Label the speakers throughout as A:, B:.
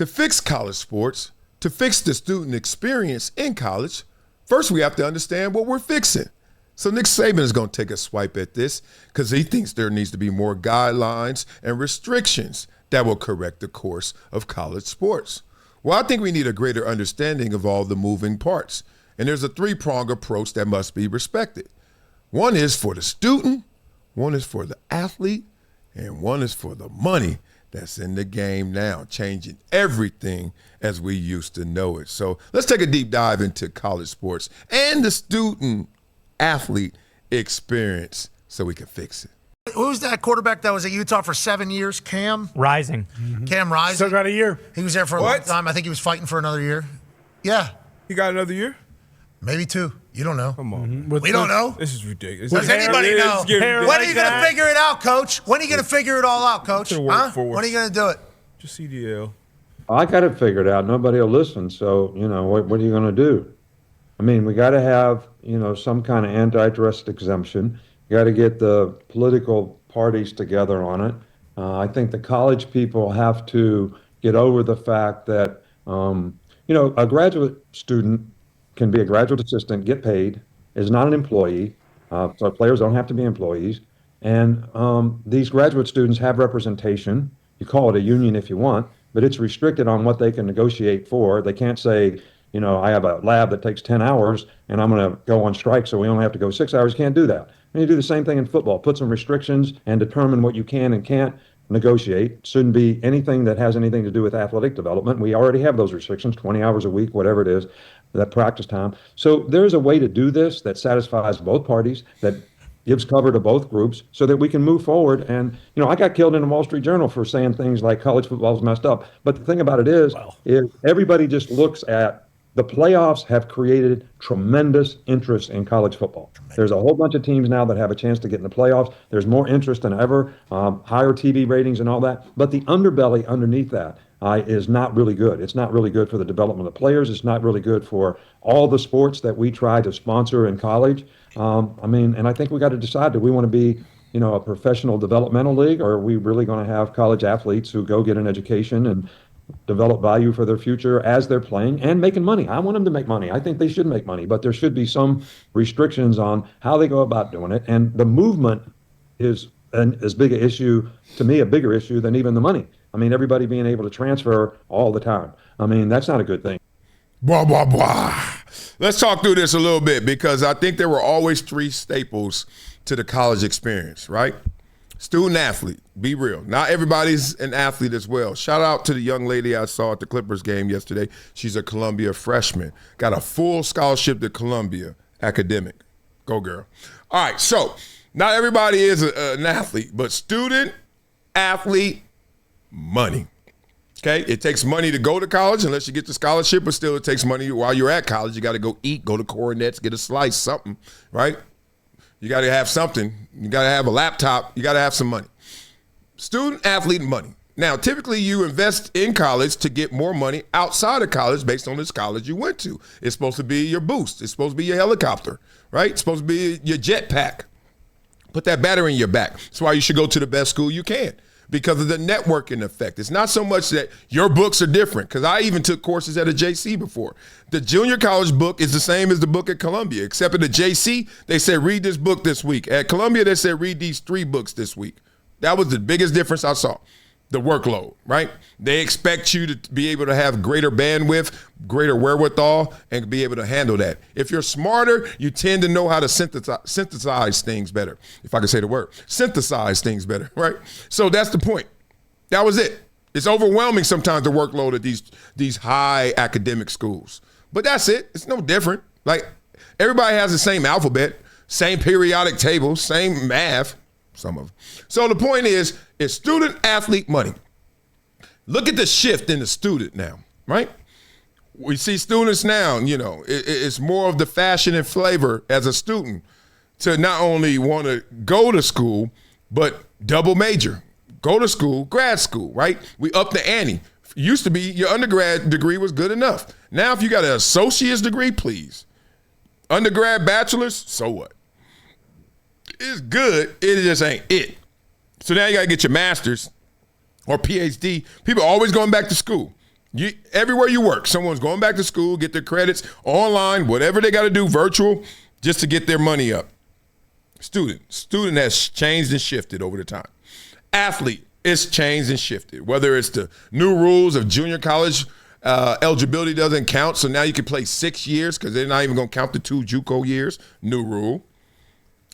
A: to fix college sports, to fix the student experience in college, first we have to understand what we're fixing. So Nick Saban is going to take a swipe at this because he thinks there needs to be more guidelines and restrictions that will correct the course of college sports. Well, I think we need a greater understanding of all the moving parts. And there's a three-pronged approach that must be respected. One is for the student, one is for the athlete, and one is for the money that's in the game now, changing everything as we used to know it. So let's take a deep dive into college sports and the student-athlete experience so we can fix it.
B: Who's that quarterback that was at Utah for 7 years? Cam
C: Rising.
B: Mm-hmm. Cam Rising.
D: Still got a year.
B: He was there for a long time. I think he was fighting for another year. Yeah.
D: He got another year?
B: Maybe 2. You don't know.
D: Come on.
B: Mm-hmm. We don't know.
D: This is ridiculous.
B: Does anybody know? When are you going to figure it out, Coach? When are you going to figure it all out, Coach? When are you going to do it?
D: Just CDL.
E: I got it figured out. Nobody will listen. So, what are you going to do? I mean, we got to have, some kind of antitrust exemption. You got to get the political parties together on it. I think the college people have to get over the fact that, a graduate student can be a graduate assistant, get paid, is not an employee. So players don't have to be employees. And these graduate students have representation. You call it a union if you want, but it's restricted on what they can negotiate for. They can't say, I have a lab that takes 10 hours and I'm going to go on strike so we only have to go 6 hours. You can't do that. And you do the same thing in football. Put some restrictions and determine what you can and can't negotiate. Shouldn't be anything that has anything to do with athletic development. We already have those restrictions, 20 hours a week, whatever it is, that practice time. So there's a way to do this that satisfies both parties, that gives cover to both groups so that we can move forward. And, I got killed in the Wall Street Journal for saying things like college football is messed up. But the thing about it is everybody just looks at the playoffs have created tremendous interest in college football. There's a whole bunch of teams now that have a chance to get in the playoffs. There's more interest than ever, higher TV ratings and all that. But the underbelly underneath that is not really good. It's not really good for the development of players. It's not really good for all the sports that we try to sponsor in college. And I think we got to decide, do we want to be, a professional developmental league, or are we really going to have college athletes who go get an education and develop value for their future as they're playing and making money? I want them to make money. I think they should make money, but there should be some restrictions on how they go about doing it. And the movement is as big an issue, to me, a bigger issue than even the money. I mean, everybody being able to transfer all the time. I mean, that's not a good thing.
A: Blah, blah, blah. Let's talk through this a little bit because I think there were always 3 staples to the college experience, right? Student athlete, be real. Not everybody's an athlete as well. Shout out to the young lady I saw at the Clippers game yesterday. She's a Columbia freshman. Got a full scholarship to Columbia, academic. Go girl. All right, so not everybody is an athlete, but student, athlete, money. Okay, it takes money to go to college unless you get the scholarship, but still it takes money while you're at college. You got to go eat, go to Coronets, get a slice, something, right? You got to have something. You got to have a laptop. You got to have some money. Student, athlete, money. Now, typically you invest in college to get more money outside of college based on this college you went to. It's supposed to be your boost. It's supposed to be your helicopter, right? It's supposed to be your jetpack. Put that battery in your back. That's why you should go to the best school you can, because of the networking effect. It's not so much that your books are different, because I even took courses at a JC before. The junior college book is the same as the book at Columbia, except at the JC, they said, read this book this week. At Columbia, they said, read these 3 books this week. That was the biggest difference I saw. The workload, right? They expect you to be able to have greater bandwidth, greater wherewithal, and be able to handle that. If you're smarter, you tend to know how to synthesize things better, if I can say the word. Synthesize things better, right? So that's the point. That was it. It's overwhelming sometimes, the workload at these high academic schools. But that's it. It's no different. Like, everybody has the same alphabet, same periodic table, same math. Some of them. So the point is, it's student athlete money. Look at the shift in the student now, right? We see students now, it's more of the fashion and flavor as a student to not only want to go to school, but double major, go to school, grad school, right? We up the ante. Used to be your undergrad degree was good enough. Now, if you got an associate's degree, please. Undergrad, bachelor's, so what? It's good, it just ain't it. So now you gotta get your master's or PhD. People are always going back to school. Everywhere you work, someone's going back to school, get their credits online, whatever they got to do, virtual, just to get their money up. Student has changed and shifted over the time. Athlete, it's changed and shifted. Whether it's the new rules of junior college, eligibility doesn't count, so now you can play 6 years because they're not even going to count the 2 JUCO years. New rule.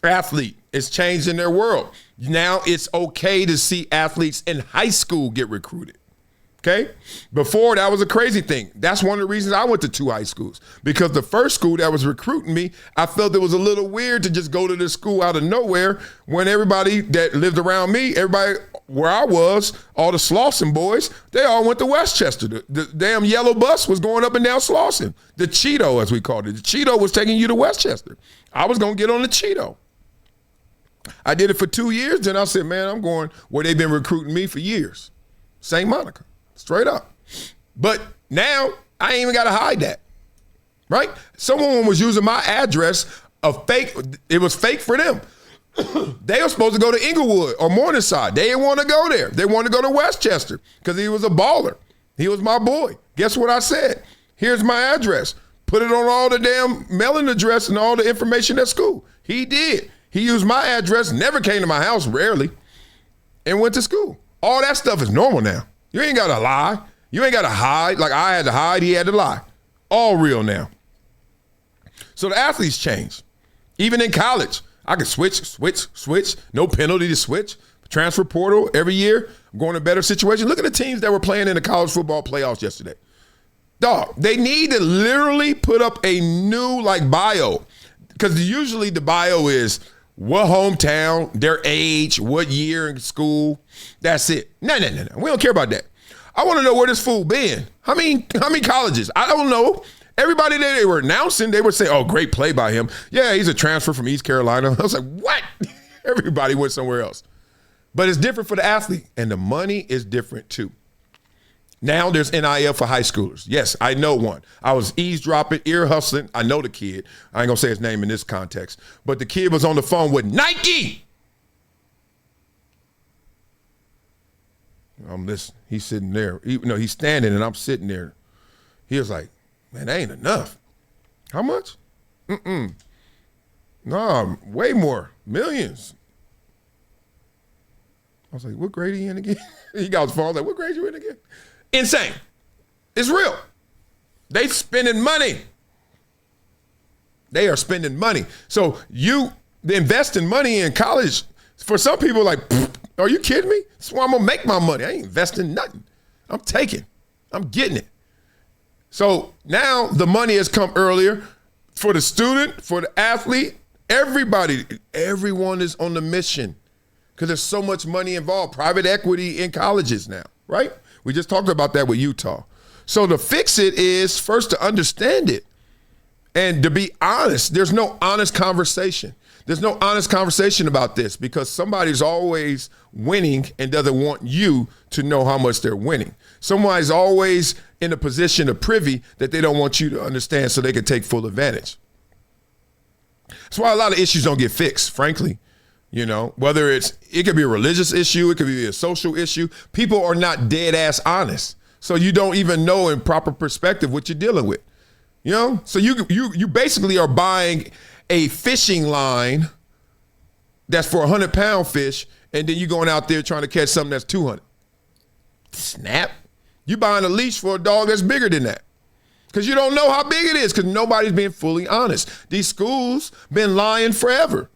A: Athlete, it's changed in their world. Now it's okay to see athletes in high school get recruited. Okay? Before, that was a crazy thing. That's one of the reasons I went to 2 high schools. Because the first school that was recruiting me, I felt it was a little weird to just go to this school out of nowhere when everybody that lived around me, everybody where I was, all the Slauson boys, they all went to Westchester. The damn yellow bus was going up and down Slauson. The Cheeto, as we called it. The Cheeto was taking you to Westchester. I was going to get on the Cheeto. I did it for 2 years. Then I said, man, I'm going where they've been recruiting me for years. St. Monica. Straight up. But now I ain't even got to hide that, right? Someone was using my address, it was fake for them. They were supposed to go to Inglewood or Morningside. They didn't want to go there. They wanted to go to Westchester because he was a baller. He was my boy. Guess what I said? Here's my address. Put it on all the damn mailing address and all the information at school. He did. He used my address, never came to my house, rarely, and went to school. All that stuff is normal now. You ain't got to lie. You ain't got to hide. Like I had to hide, he had to lie. All real now. So the athletes change. Even in college, I could switch. No penalty to switch. Transfer portal every year. I'm going to a better situation. Look at the teams that were playing in the college football playoffs yesterday. Dog, they need to literally put up a new bio. Because usually the bio is what hometown, their age, what year in school. That's it. No. We don't care about that. I want to know where this fool been. How many colleges? I don't know. Everybody that they were announcing, they would say, oh, great play by him. Yeah, he's a transfer from East Carolina. I was like, what? Everybody went somewhere else. But it's different for the athlete, and the money is different too. Now there's NIL for high schoolers. Yes, I know one. I was eavesdropping, ear hustling. I know the kid. I ain't going to say his name in this context. But the kid was on the phone with Nike. I'm listening. He's sitting there. He's standing and I'm sitting there. He was like, man, that ain't enough. How much? No, way more. Millions. I was like, what grade are you in again? He got his phone. I was like, what grade you in again? Insane. It's real. They spending money. They are spending money. So they investing money in college. For some people, like, are you kidding me? That's why I'm going to make my money. I ain't investing nothing. I'm taking. I'm getting it. So now the money has come earlier for the student, for the athlete, everybody. Everyone is on the mission because there's so much money involved. Private equity in colleges now, right? We just talked about that with Utah. So to fix it is first to understand it and to be honest. There's no honest conversation. There's no honest conversation about this because somebody's always winning and doesn't want you to know how much they're winning. Somebody's always in a position of privy that they don't want you to understand so they can take full advantage. That's why a lot of issues don't get fixed, frankly. Whether it could be a religious issue, it could be a social issue. People are not dead ass honest. So you don't even know in proper perspective what you're dealing with. So you basically are buying a fishing line that's for 100-pound fish, and then you going out there trying to catch something that's 200. Snap. You buying a leash for a dog that's bigger than that. Because you don't know how big it is because nobody's being fully honest. These schools been lying forever.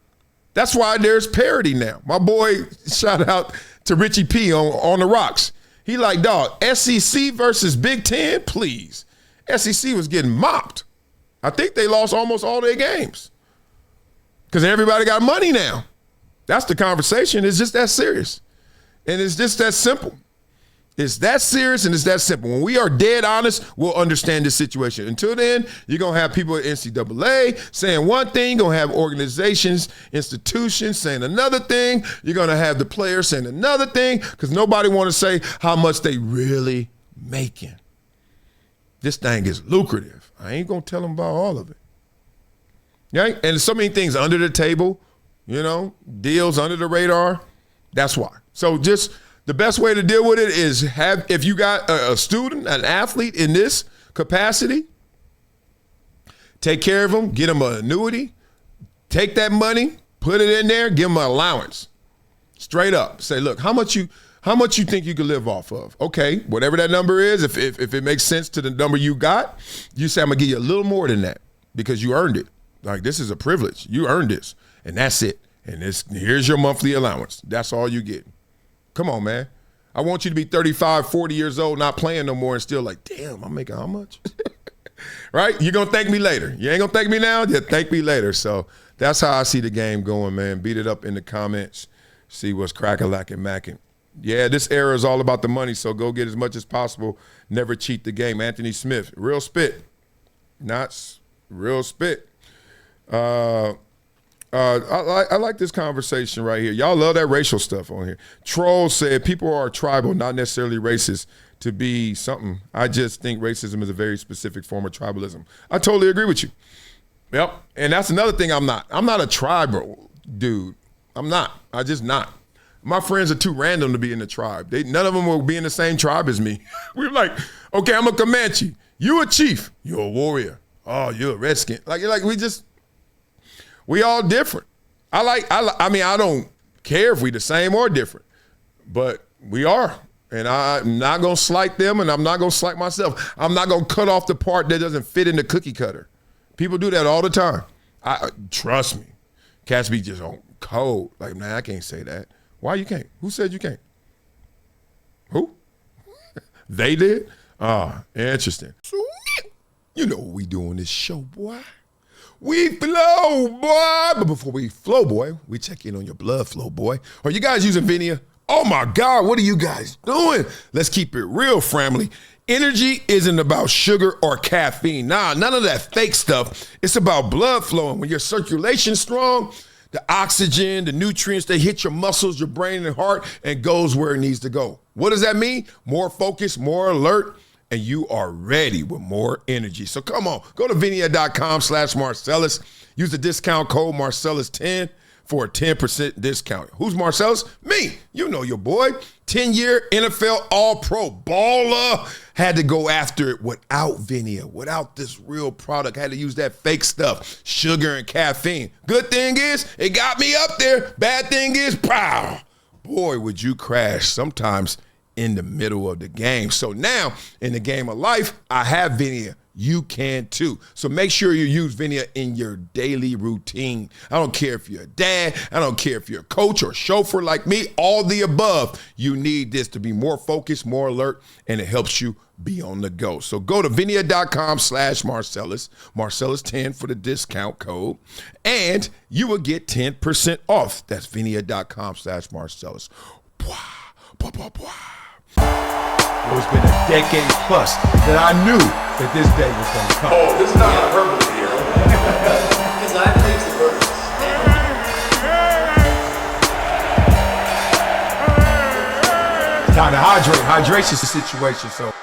A: That's why there's parity now. My boy, shout out to Richie P on the rocks. He like, dog, SEC versus Big Ten, please. SEC was getting mopped. I think they lost almost all their games because everybody got money now. That's the conversation. It's just that serious. And it's just that simple. It's that serious and it's that simple. When we are dead honest, we'll understand this situation. Until then, you're going to have people at NCAA saying one thing. You're going to have organizations, institutions saying another thing. You're going to have the players saying another thing because nobody want to say how much they really making. This thing is lucrative. I ain't going to tell them about all of it. Yeah, and so many things under the table, deals under the radar. That's why. So just the best way to deal with it is if you got a student, an athlete in this capacity, take care of them, get them an annuity, take that money, put it in there, give them an allowance. Straight up. Say, look, how much you think you can live off of? Okay, whatever that number is, if it makes sense to the number you got, you say, I'm going to give you a little more than that because you earned it. Like, this is a privilege. You earned this, and that's it. And here's your monthly allowance. That's all you get. Come on, man. I want you to be 35, 40 years old, not playing no more, and still like, damn, I'm making how much? Right? You're going to thank me later. You ain't going to thank me now? Yeah, thank me later. So that's how I see the game going, man. Beat it up in the comments. See what's crack-a-lack-and-macking. Yeah, this era is all about the money, so go get as much as possible. Never cheat the game. Anthony Smith, real spit. Not real spit. I like this conversation right here. Y'all love that racial stuff on here. Troll said people are tribal, not necessarily racist to be something. I just think racism is a very specific form of tribalism. I totally agree with you. Yep. And that's another thing I'm not. I'm not a tribal dude. I'm not. I just not. My friends are too random to be in the tribe. None of them will be in the same tribe as me. We're like, okay, I'm a Comanche. You a chief. You're a warrior. Oh, you're a redskin. Like we all different. I mean, I don't care if we the same or different, but we are. And I'm not going to slight them, and I'm not going to slight myself. I'm not going to cut off the part that doesn't fit in the cookie cutter. People do that all the time. Trust me. Cats be just on code. Like, man, I can't say that. Why you can't? Who said you can't? Who? They did? Interesting. You know what we do on this show, boy. We flow, boy. But before we flow, boy, we check in on your blood flow, boy. Are you guys using VINIA? Oh, my God, what are you guys doing? Let's keep it real, family. Energy isn't about sugar or caffeine. Nah, none of that fake stuff. It's about blood flowing. When your circulation's strong, the oxygen, the nutrients, they hit your muscles, your brain and heart, and goes where it needs to go. What does that mean? More focus, more alert, and you are ready with more energy. So come on, go to VINIA.com/Marcellus. Use the discount code Marcellus10 for a 10% discount. Who's Marcellus? Me. You know your boy. 10-year NFL All-Pro baller. Had to go after it without VINIA, without this real product. Had to use that fake stuff, sugar and caffeine. Good thing is, it got me up there. Bad thing is, pow. Boy, would you crash sometimes in the middle of the game. So now, in the game of life, I have VINIA. You can too. So make sure you use VINIA in your daily routine. I don't care if you're a dad. I don't care if you're a coach or chauffeur like me. All the above. You need this to be more focused, more alert, and it helps you be on the go. So go to VINIA.com/Marcellus, Marcellus10 for the discount code, and you will get 10% off. That's VINIA.com/Marcellus. It's been a decade plus that I knew that this day was going to come. Oh, this is not hyperbole here.
C: Because I believe the purpose.
A: Time to hydrate. Hydration's the situation, so.